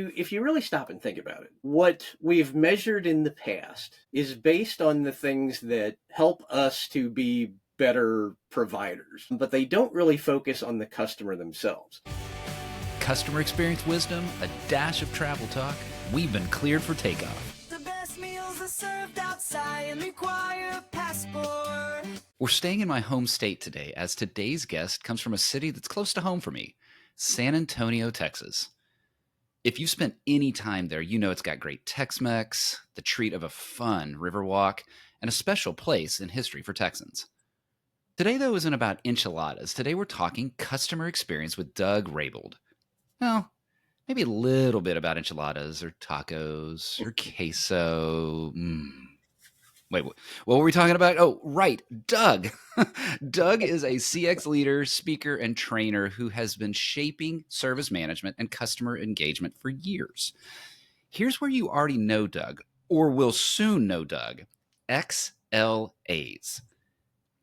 If you really stop and think about it, what we've measured in the past is based on the things that help us to be better providers, but they don't really focus on the customer themselves. Customer experience wisdom, a dash of travel talk. We've been cleared for takeoff. The best meals are served outside and require a passport. We're staying in my home state today, as today's guest comes from a city that's close to home for me, San Antonio, Texas. If you've spent any time there, you know it's got great Tex-Mex, the treat of a fun river walk, and a special place in history for Texans. Today, though, isn't about enchiladas. Today, we're talking customer experience with Doug Rabold. Well, maybe a little bit about enchiladas or tacos or queso. Wait, what were we talking about? Oh, right, Doug. Doug is a CX leader, speaker, and trainer who has been shaping service management and customer engagement for years. Here's where you already know Doug, or will soon know Doug: XLAs.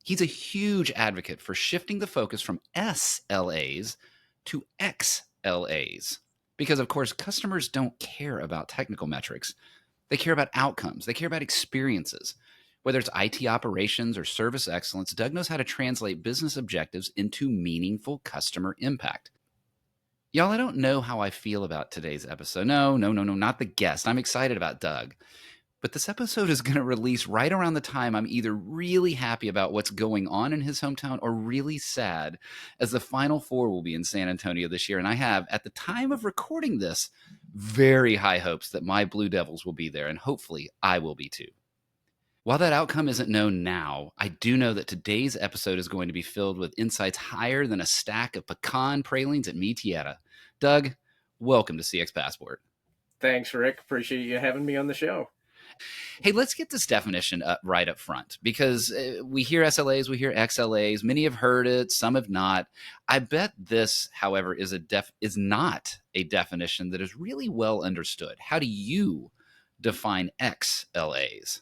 He's a huge advocate for shifting the focus from SLAs to XLAs. Because, of course, customers don't care about technical metrics. They care about outcomes. They care about experiences. Whether it's IT operations or service excellence, Doug knows how to translate business objectives into meaningful customer impact. Y'all, I don't know how I feel about today's episode. No, not the guest. I'm excited about Doug. But this episode is going to release right around the time I'm either really happy about what's going on in his hometown or really sad, as the Final Four will be in San Antonio this year. And I have, at the time of recording this, very high hopes that my Blue Devils will be there, and hopefully I will be too. While that outcome isn't known now, I do know that today's episode is going to be filled with insights higher than a stack of pecan pralines at Mi Tierra. Doug, welcome to CX Passport. Thanks, Rick. Appreciate you having me on the show. Hey, let's get this definition right up front, because we hear SLAs, we hear XLAs. Many have heard it, some have not. I bet this, however, is not a definition that is really well understood. How do you define XLAs?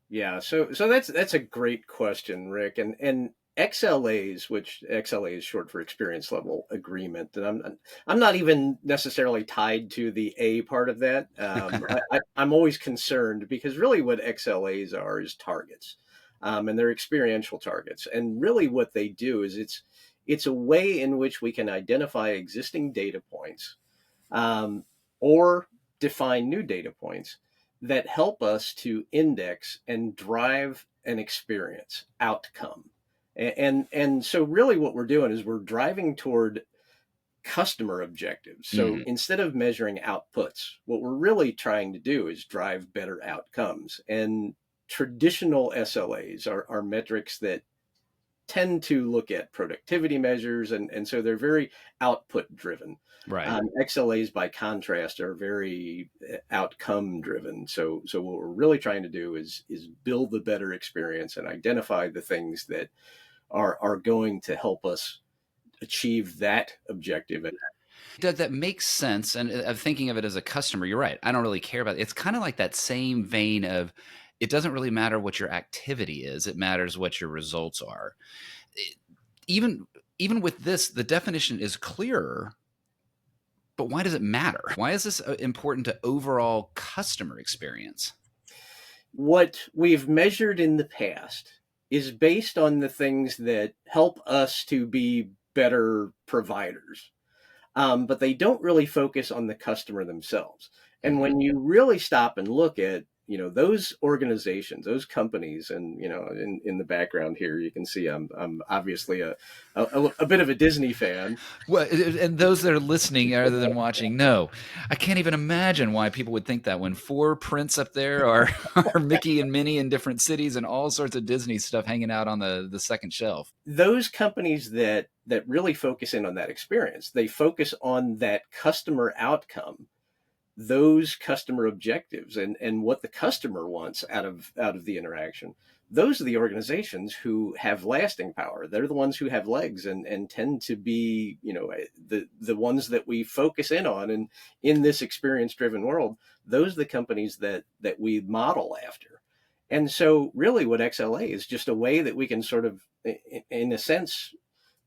Yeah, so that's a great question, Rick. And XLAs, which XLA is short for experience level agreement, and I'm not even necessarily tied to the A part of that. I'm always concerned, because really what XLAs are is targets, and they're experiential targets. And really what they do is it's a way in which we can identify existing data points, or define new data points that help us to index and drive an experience outcome. And so really what we're doing is we're driving toward customer objectives. So instead of measuring outputs, what we're really trying to do is drive better outcomes. And traditional SLAs are metrics that tend to look at productivity measures, and so they're very output driven. Right. XLAs, by contrast, are very outcome driven. So what we're really trying to do is build the better experience and identify the things that are going to help us achieve that objective. Doug, that makes sense. And thinking of it as a customer, you're right. I don't really care about it. It's kind of like that same vein of, it doesn't really matter what your activity is. It matters what your results are. Even with this, the definition is clearer, but why does it matter? Why is this important to overall customer experience? What we've measured in the past is based on the things that help us to be better providers. But they don't really focus on the customer themselves. And when you really stop and look at, those organizations, those companies, and, in the background here, you can see I'm obviously a bit of a Disney fan. Well, and those that are listening rather than watching, no, I can't even imagine why people would think that when 4 prints up there are Mickey and Minnie in different cities and all sorts of Disney stuff hanging out on the second shelf. Those companies that really focus in on that experience, they focus on that customer outcome, those customer objectives, and what the customer wants out of the interaction. Those are the organizations who have lasting power. They're the ones who have legs and tend to be, the ones that we focus in on. And in this experience driven world, those are the companies that we model after. And so really what XLA is just a way that we can sort of, in a sense,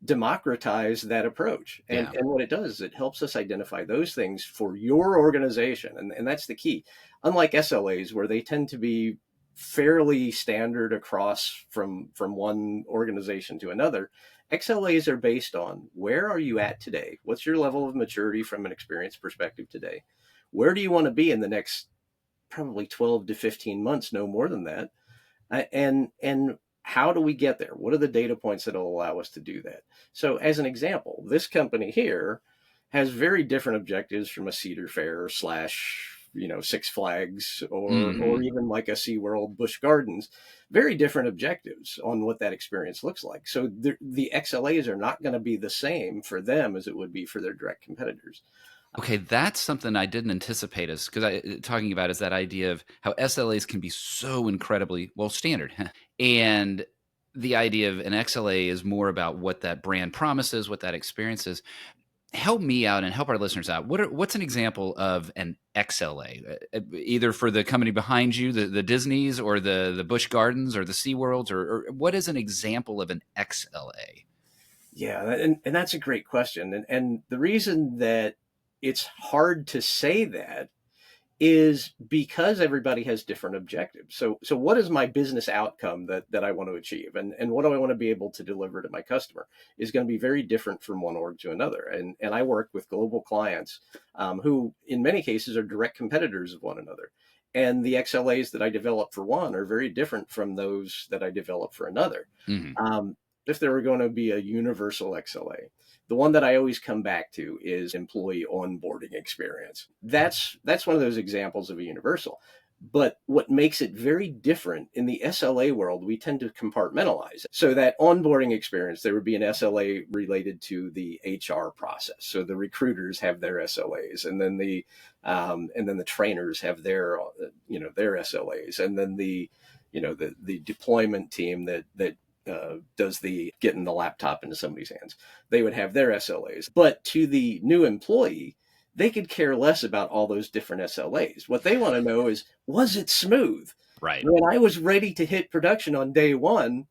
democratize that approach. And what it does is it helps us identify those things for your organization. And that's the key. Unlike SLAs, where they tend to be fairly standard across from one organization to another, XLAs are based on where are you at today? What's your level of maturity from an experience perspective today? Where do you want to be in the next probably 12 to 15 months, no more than that? And how do we get there? What are the data points that will allow us to do that? So as an example, this company here has very different objectives from a Cedar Fair / Six Flags or even like a SeaWorld, Busch Gardens. Very different objectives on what that experience looks like. So the XLAs are not going to be the same for them as it would be for their direct competitors. Okay, that's something I didn't anticipate talking about is that idea of how SLAs can be so incredibly, standard. And the idea of an XLA is more about what that brand promises, what that experience is. Help me out and help our listeners out. What's an example of an XLA, either for the company behind you, the Disneys or the Busch Gardens or the SeaWorlds, or what is an example of an XLA? Yeah, and that's a great question. And the reason that it's hard to say that is because everybody has different objectives. So what is my business outcome that I want to achieve? And what do I want to be able to deliver to my customer is going to be very different from one org to another. And I work with global clients who in many cases are direct competitors of one another. And the XLAs that I develop for one are very different from those that I develop for another. Mm-hmm. If there were going to be a universal XLA, the one that I always come back to is employee onboarding experience. That's one of those examples of a universal. But what makes it very different in the SLA world, we tend to compartmentalize it. So that onboarding experience, there would be an SLA related to the HR process. So the recruiters have their SLAs, and then the trainers have their SLAs, and then the deployment team that does the getting the laptop into somebody's hands, they would have their SLAs. But to the new employee, they could care less about all those different SLAs. What they want to know is, was it smooth? Right. When I was ready to hit production on day one,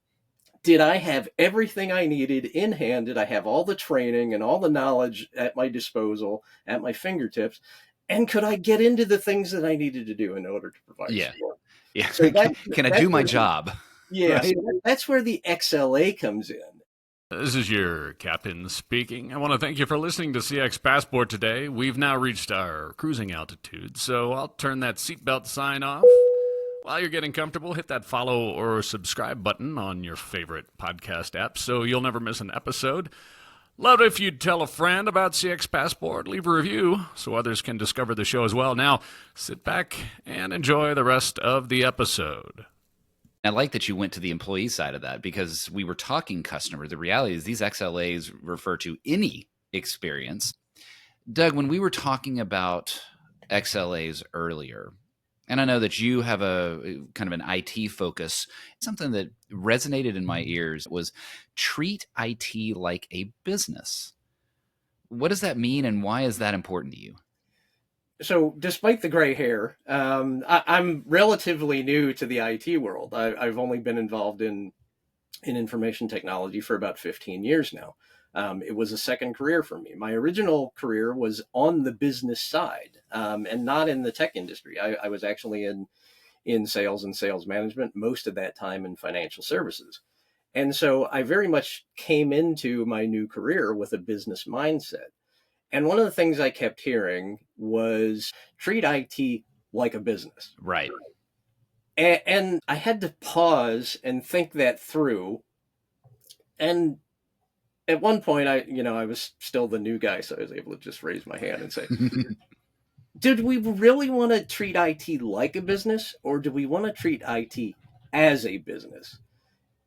did I have everything I needed in hand? Did I have all the training and all the knowledge at my disposal, at my fingertips? And could I get into the things that I needed to do in order to provide support? Yeah. So can I do my job? Yeah, right. That's where the XLA comes in. This is your captain speaking. I want to thank you for listening to CX Passport today. We've now reached our cruising altitude, so I'll turn that seatbelt sign off. While you're getting comfortable, hit that follow or subscribe button on your favorite podcast app so you'll never miss an episode. Love it if you'd tell a friend about CX Passport. Leave a review so others can discover the show as well. Now, sit back and enjoy the rest of the episode. I like that you went to the employee side of that because we were talking customer. The reality is these XLAs refer to any experience. Doug, when we were talking about XLAs earlier, and I know that you have a kind of an IT focus, something that resonated in my ears was treat IT like a business. What does that mean and why is that important to you? So despite the gray hair, I'm relatively new to the IT world. I've only been involved in information technology for about 15 years now. It was a second career for me. My original career was on the business side and not in the tech industry. I was actually in sales and sales management, most of that time in financial services. And so I very much came into my new career with a business mindset. And one of the things I kept hearing was treat IT like a business. Right. And I had to pause and think that through. And at one point, I was still the new guy, so I was able to just raise my hand and say, did we really want to treat IT like a business, or do we want to treat IT as a business?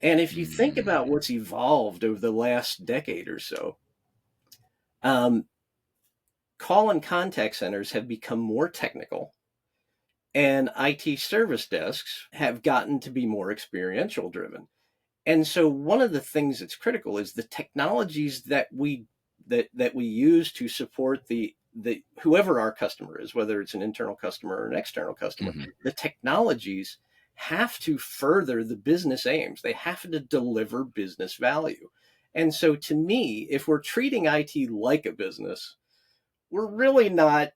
And if you think about what's evolved over the last decade or so, call and contact centers have become more technical, and IT service desks have gotten to be more experiential driven. And so one of the things that's critical is the technologies that we use to support the whoever our customer is, whether it's an internal customer or an external customer, the technologies have to further the business aims. They have to deliver business value. And so to me, if we're treating IT like a business, we're really not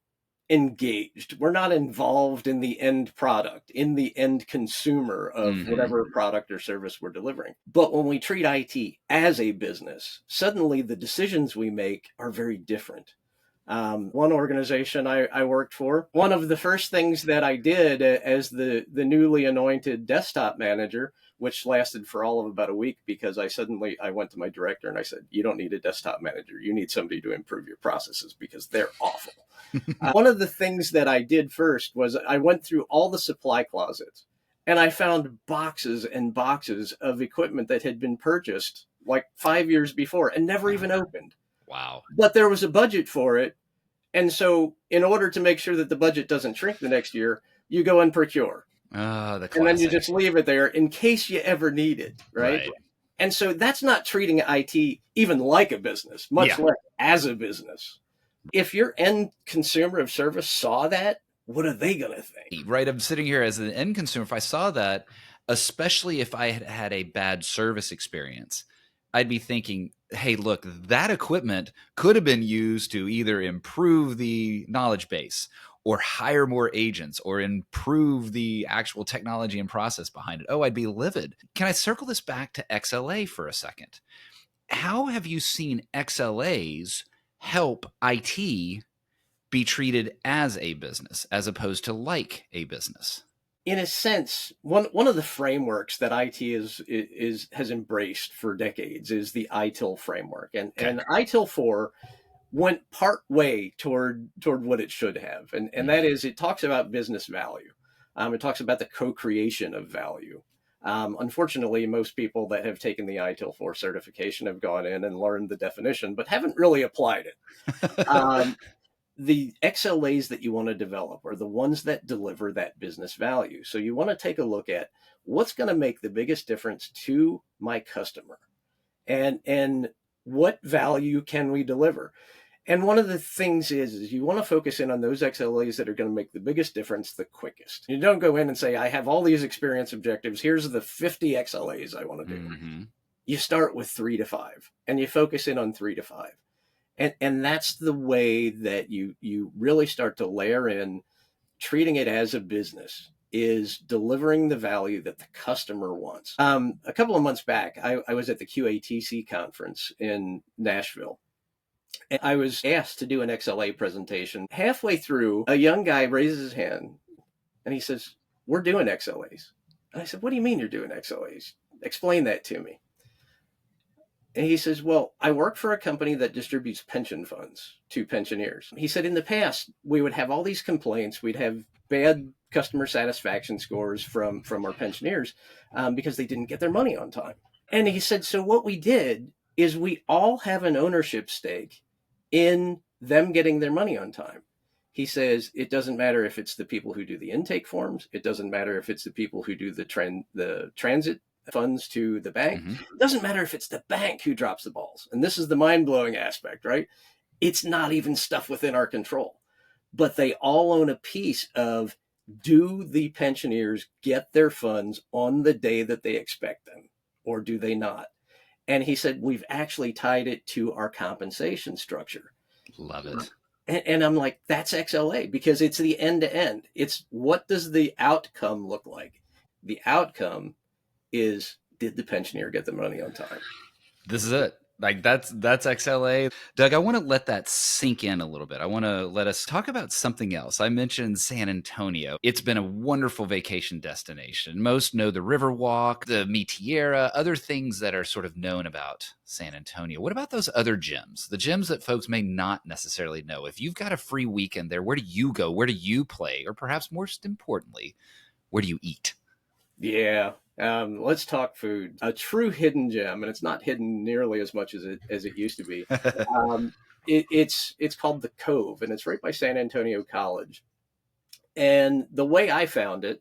engaged. We're not involved in the end product, in the end consumer of whatever product or service we're delivering. But when we treat IT as a business, suddenly the decisions we make are very different. One organization I worked for, one of the first things that I did as the newly anointed desktop manager, which lasted for all of about a week, because I went to my director and I said, you don't need a desktop manager. You need somebody to improve your processes because they're awful. One of the things that I did first was I went through all the supply closets and I found boxes and boxes of equipment that had been purchased like 5 years before and never even opened. Wow. But there was a budget for it. And so in order to make sure that the budget doesn't shrink the next year, you go and procure. The classic. And then you just leave it there in case you ever need it, right? And so that's not treating IT even like a business, much less as a business. If your end consumer of service saw that, what are they going to think? Right. I'm sitting here as an end consumer. If I saw that, especially if I had had a bad service experience, I'd be thinking, hey, look, that equipment could have been used to either improve the knowledge base or hire more agents or improve the actual technology and process behind it. Oh, I'd be livid. Can I circle this back to XLA for a second? How have you seen XLAs help IT be treated as a business as opposed to like a business? In a sense, one of the frameworks that IT has embraced for decades is the ITIL framework, and ITIL 4 went part way toward what it should have, and that is, it talks about business value. It talks about the co-creation of value. Unfortunately, most people that have taken the ITIL 4 certification have gone in and learned the definition, but haven't really applied it. The XLAs that you want to develop are the ones that deliver that business value. So you want to take a look at what's going to make the biggest difference to my customer, and what value can we deliver? And one of the things is you want to focus in on those XLAs that are going to make the biggest difference the quickest. You don't go in and say, I have all these experience objectives. Here's the 50 XLAs I want to do. You start with 3 to 5 and you focus in on 3 to 5. And that's the way that you really start to layer in treating it as a business, is delivering the value that the customer wants. A couple of months back, I was at the QATC conference in Nashville. And I was asked to do an XLA presentation. Halfway through, a young guy raises his hand and he says, we're doing XLAs. And I said, what do you mean you're doing XLAs? Explain that to me. And he says, well, I work for a company that distributes pension funds to pensioners. He said, in the past, we would have all these complaints. We'd have bad customer satisfaction scores from our pensioners because they didn't get their money on time. And he said, so what we did is we all have an ownership stake in them getting their money on time. He says, it doesn't matter if it's the people who do the intake forms. It doesn't matter if it's the people who do the transit funds to the bank. It doesn't matter if it's the bank who drops the balls. And this is the mind-blowing aspect, right? It's not even stuff within our control. But they all own a piece of, do the pensioners get their funds on the day that they expect them, or do they not? And he said, we've actually tied it to our compensation structure. Love it. And I'm like, that's XLA, because it's the end to end. It's, what does the outcome look like? The outcome is, did the pensioner get the money on time? This is it. Like that's XLA. Doug, I want to let that sink in a little bit. I want to let us talk about something else. I mentioned San Antonio. It's been a wonderful vacation destination. Most know the Riverwalk, the Mitiera, other things that are sort of known about San Antonio. What about those other gyms? The gyms that folks may not necessarily know. If you've got a free weekend there, where do you go? Where do you play? Or perhaps most importantly, where do you eat? Yeah. Let's talk food. A true hidden gem, and it's not hidden nearly as much as it used to be. It's called the Cove, and it's right by San Antonio College. And the way I found it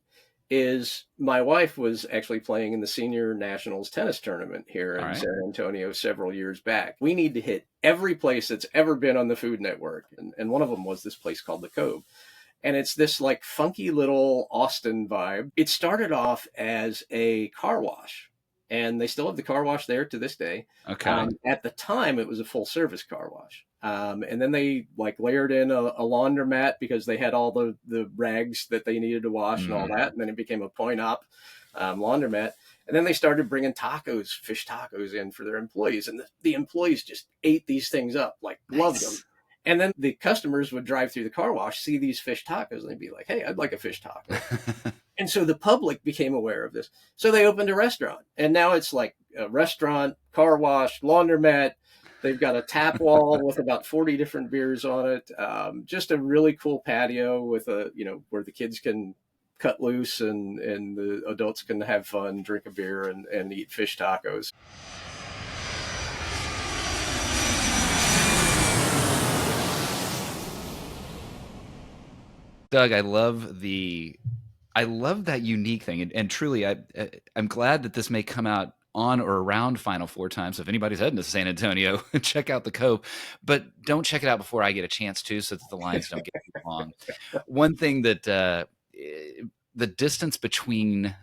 is, my wife was actually playing in the Senior Nationals tennis tournament here in San Antonio several years back. We need to hit every place that's ever been on the Food Network, and one of them was this place called the Cove. And it's this like funky little Austin vibe. It started off as a car wash. and they still have the car wash there to this day. Okay. At the time, it was a full service car wash. And then they like layered in a laundromat because they had all the rags that they needed to wash and all that. And then it became a point op laundromat. And then they started bringing tacos, fish tacos in for their employees. And the employees just ate these things up, like loved them. And then the customers would drive through the car wash, see these fish tacos, and they'd be like, hey, I'd like a fish taco. And so the public became aware of this. So they opened a restaurant. And now it's like a restaurant, car wash, laundromat. They've got a tap wall with about 40 different beers on it. Just a really cool patio with where the kids can cut loose and the adults can have fun, drink a beer and eat fish tacos. Doug, I love that unique thing. And truly, I'm glad that this may come out on or around Final Four time. So if anybody's heading to San Antonio, check out the Cove. But don't check it out before I get a chance to, so that the lines don't get too long. One thing that the distance between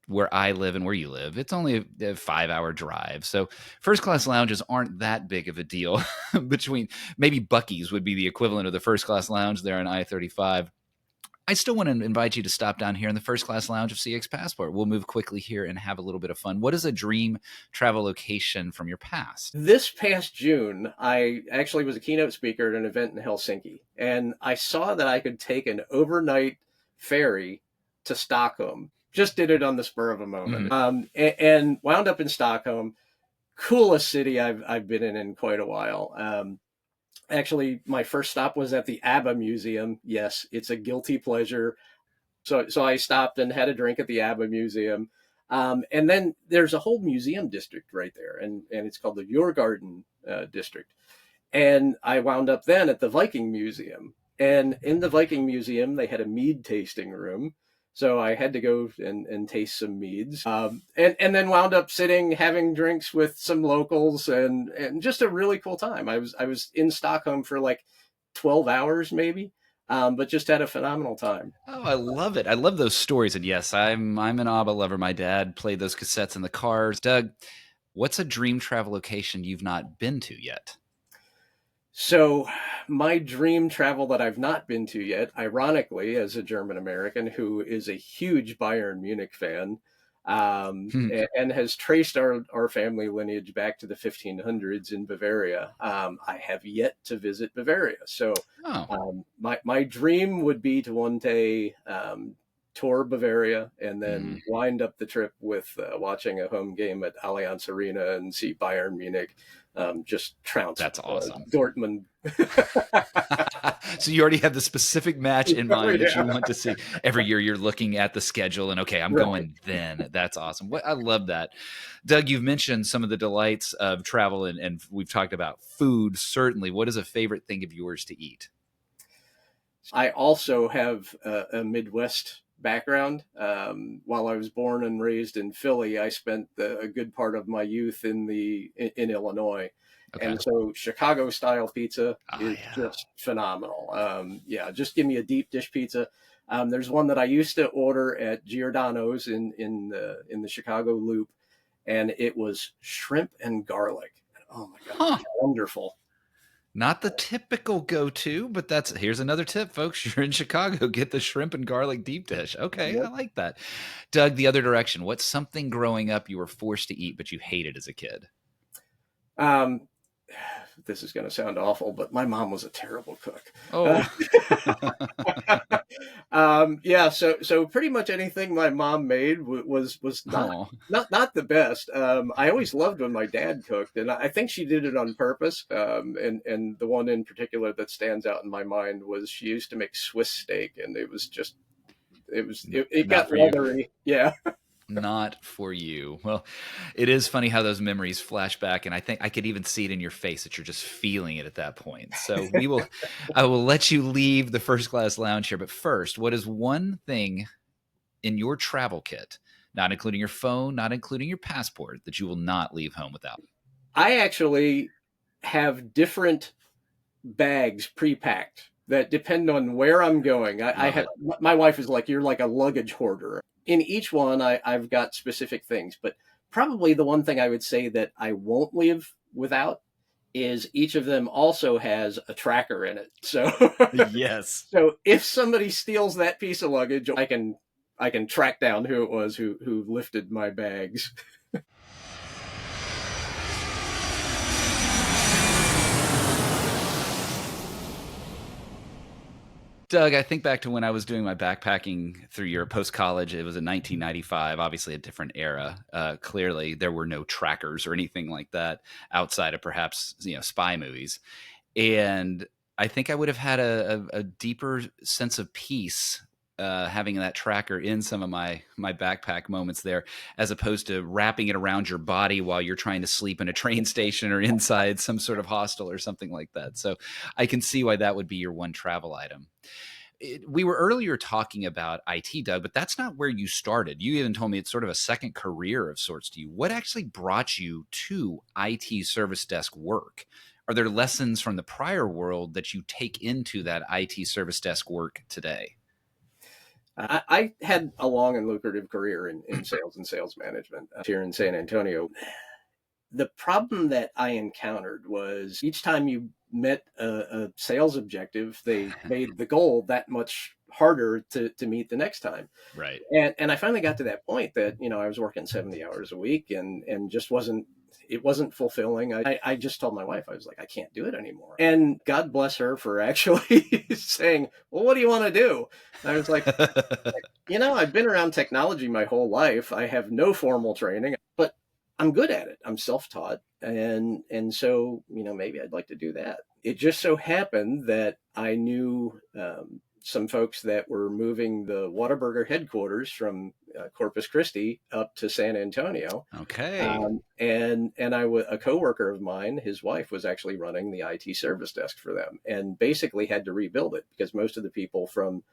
where I live and where you live, it's only a 5-hour drive. So first class lounges aren't that big of a deal. Between maybe Buc-ee's would be the equivalent of the first class lounge there on I-35. I still want to invite you to stop down here in the first class lounge of CX Passport. We'll move quickly here and have a little bit of fun. What is a dream travel location from your past? This past June, I actually was a keynote speaker at an event in Helsinki, and I saw that I could take an overnight ferry to Stockholm. Just did it on the spur of a moment, and wound up in Stockholm. Coolest city I've been in quite a while. Actually, my first stop was at the ABBA Museum. Yes, it's a guilty pleasure. So I stopped and had a drink at the ABBA Museum. And then there's a whole museum district right there, and it's called the Djurgården district. And I wound up then at the Viking Museum. And in the Viking Museum, they had a mead tasting room. So I had to go and taste some meads, and then wound up sitting, having drinks with some locals, and just a really cool time. I was in Stockholm for like 12 hours maybe, but just had a phenomenal time. Oh, I love it. I love those stories. And yes, I'm an ABBA lover. My dad played those cassettes in the cars. Doug, what's a dream travel location you've not been to yet? So my dream travel that I've not been to yet, ironically, as a German American who is a huge Bayern Munich fan, and has traced our family lineage back to the 1500s in Bavaria, I have yet to visit Bavaria. So my dream would be to one day tour Bavaria and then wind up the trip with watching a home game at Allianz Arena and see Bayern Munich just trounce. That's awesome. Dortmund. So you already have the specific match in mind that you want to see. Every year you're looking at the schedule and, okay, I'm going then. That's awesome. I love that. Doug, you've mentioned some of the delights of travel, and we've talked about food, certainly. What is a favorite thing of yours to eat? I also have a Midwest background. While I was born and raised in Philly, I spent a good part of my youth in Illinois. Okay. And so Chicago style pizza is just phenomenal. Just give me a deep dish pizza. There's one that I used to order at Giordano's in the Chicago Loop, and it was shrimp and garlic. Oh my God, wonderful. Not the typical go-to, but here's another tip, folks. You're in Chicago, get the shrimp and garlic deep dish. Okay, yep. I like that. Doug, the other direction. What's something growing up you were forced to eat, but you hated as a kid? This is going to sound awful, but my mom was a terrible cook. Oh. So pretty much anything my mom made was not the best. I always loved when my dad cooked, and I think she did it on purpose. And the one in particular that stands out in my mind was she used to make Swiss steak, and it got leathery. Yeah. Not for you. Well, it is funny how those memories flash back, and I think I could even see it in your face that you're just feeling it at that point. So I will let you leave the first class lounge here. But first, what is one thing in your travel kit, not including your phone, not including your passport, that you will not leave home without? I actually have different bags pre-packed that depend on where I'm going. My wife is like, you're like a luggage hoarder. In each one, I've got specific things, but probably the one thing I would say that I won't live without is each of them also has a tracker in it. So Yes. so if somebody steals that piece of luggage, I can track down who it was who lifted my bags. Doug, I think back to when I was doing my backpacking through Europe post-college. It was in 1995, obviously a different era. Clearly, there were no trackers or anything like that outside of perhaps, spy movies. And I think I would have had a deeper sense of peace having that tracker in some of my backpack moments there, as opposed to wrapping it around your body while you're trying to sleep in a train station or inside some sort of hostel or something like that. So I can see why that would be your one travel item. We were earlier talking about IT, Doug, but that's not where you started. You even told me it's sort of a second career of sorts to you. What actually brought you to IT service desk work? Are there lessons from the prior world that you take into that IT service desk work today? I had a long and lucrative career in sales and sales management here in San Antonio. The problem that I encountered was each time you met a sales objective, they made the goal that much harder to meet the next time. Right. And I finally got to that point that, I was working 70 hours a week and just it wasn't fulfilling. I just told my wife, I was like, I can't do it anymore. And God bless her for actually saying, well, what do you want to do? And I was like, I've been around technology my whole life. I have no formal training, but I'm good at it. I'm self-taught. And so, maybe I'd like to do that. It just so happened that I knew some folks that were moving the Whataburger headquarters from Corpus Christi up to San Antonio. Okay. And a coworker of mine, his wife was actually running the IT service desk for them and basically had to rebuild it because most of the people from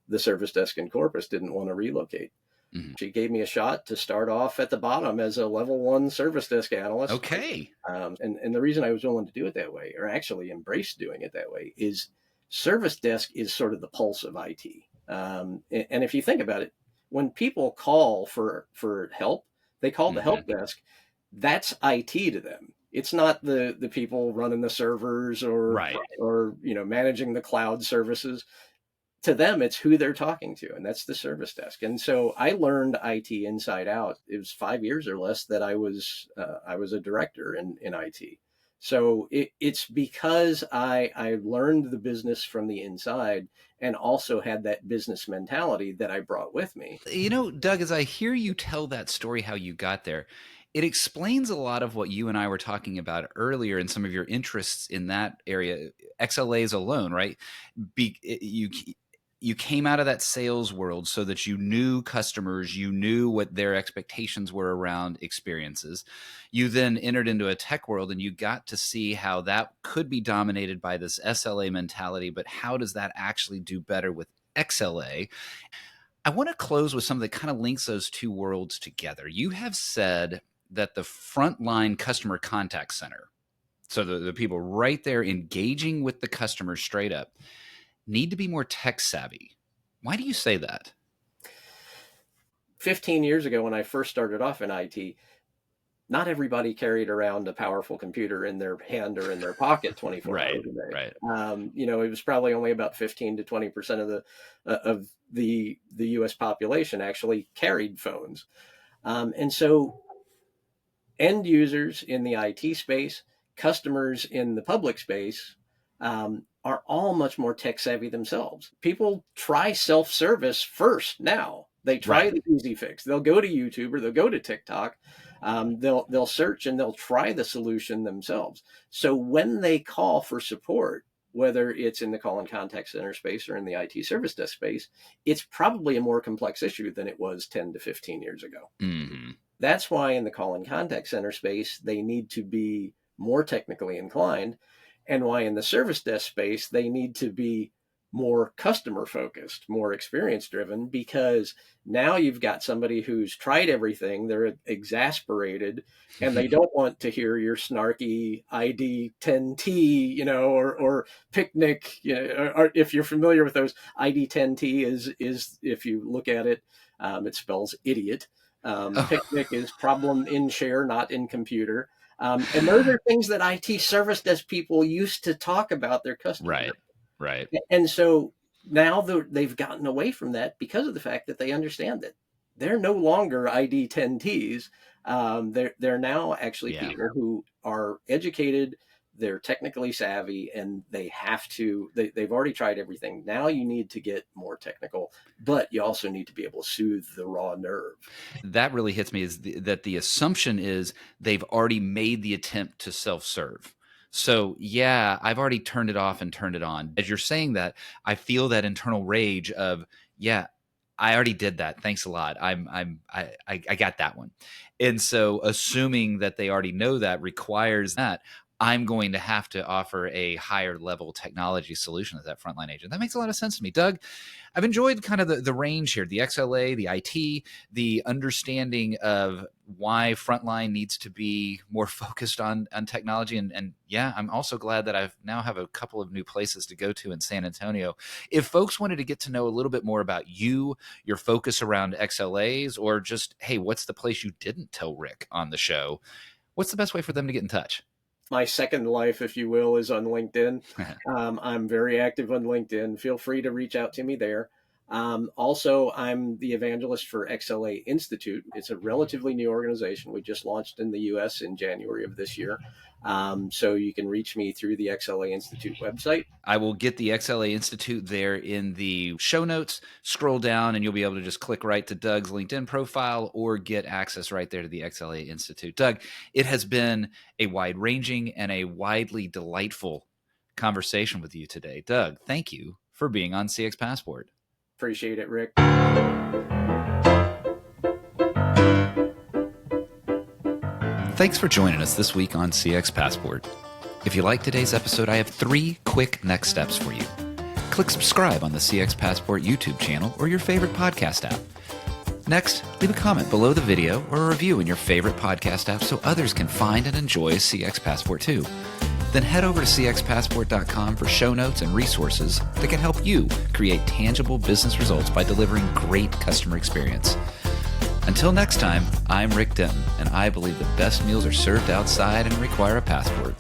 the service desk in Corpus didn't want to relocate. Mm-hmm. She gave me a shot to start off at the bottom as a level 1 service desk analyst. Okay. And the reason I was willing to do it that way, or actually embrace doing it that way, is service desk is sort of the pulse of IT. And if you think about it, when people call for help, they call the help desk. That's IT to them. It's not the people running the servers or managing the cloud services. To them, it's who they're talking to, and that's the service desk. And so I learned IT inside out. It was 5 years or less that I was a director in IT. So it's because I learned the business from the inside and also had that business mentality that I brought with me. Doug, as I hear you tell that story, how you got there, it explains a lot of what you and I were talking about earlier and some of your interests in that area. XLAs alone, right? You came out of that sales world so that you knew customers, you knew what their expectations were around experiences. You then entered into a tech world and you got to see how that could be dominated by this SLA mentality, but how does that actually do better with XLA? I want to close with something that kind of links those two worlds together. You have said that the frontline customer contact center, so the people right there engaging with the customer straight up, need to be more tech savvy. Why do you say that? 15 years ago, when I first started off in IT, not everybody carried around a powerful computer in their hand or in their pocket 24 hours a day. Right. It was probably only about 15 to 20% of the U.S. population actually carried phones. And so end users in the IT space, customers in the public space, are all much more tech savvy themselves. People try self-service first now. They try the easy fix. They'll go to YouTube or they'll go to TikTok. They'll search and they'll try the solution themselves. So when they call for support, whether it's in the call and contact center space or in the IT service desk space, it's probably a more complex issue than it was 10 to 15 years ago. Mm-hmm. That's why in the call and contact center space, they need to be more technically inclined. And why in the service desk space, they need to be more customer focused, more experience driven, because now you've got somebody who's tried everything. They're exasperated and they don't want to hear your snarky ID10T, or picnic, or if you're familiar with those. ID10T is if you look at it, it spells idiot. Picnic is problem in share, not in computer. And those are things that IT service desk people used to talk about their customers. Right. And so now they've gotten away from that because of the fact that they understand that they're no longer ID10Ts. They're now actually people who are educated, they're technically savvy, and they've already tried everything. Now you need to get more technical, but you also need to be able to soothe the raw nerve. That really hits me, is that the assumption is they've already made the attempt to self-serve. So yeah, I've already turned it off and turned it on. As you're saying that, I feel that internal rage of, yeah, I already did that. Thanks a lot. I got that one. And so assuming that they already know that requires that I'm going to have to offer a higher level technology solution as that frontline agent. That makes a lot of sense to me. Doug, I've enjoyed kind of the range here, the XLA, the IT, the understanding of why frontline needs to be more focused on technology. And yeah, I'm also glad that I now have a couple of new places to go to in San Antonio. If folks wanted to get to know a little bit more about you, your focus around XLAs, or just, hey, what's the place you didn't tell Rick on the show? What's the best way for them to get in touch? My second life, if you will, is on LinkedIn. I'm very active on LinkedIn. Feel free to reach out to me there. Also, I'm the evangelist for XLA Institute. It's a relatively new organization. We just launched in the US in January of this year. So you can reach me through the XLA Institute website. I will get the XLA Institute there in the show notes. Scroll down and you'll be able to just click right to Doug's LinkedIn profile or get access right there to the XLA Institute. Doug, it has been a wide-ranging and a widely delightful conversation with you today. Doug, thank you for being on CX Passport. Appreciate it, Rick. Thanks for joining us this week on CX Passport. If you like today's episode, I have 3 quick next steps for you. Click subscribe on the CX Passport YouTube channel or your favorite podcast app. Next, leave a comment below the video or a review in your favorite podcast app so others can find and enjoy CX Passport too. Then head over to cxpassport.com for show notes and resources that can help you create tangible business results by delivering great customer experience. Until next time, I'm Rick Denton, and I believe the best meals are served outside and require a passport.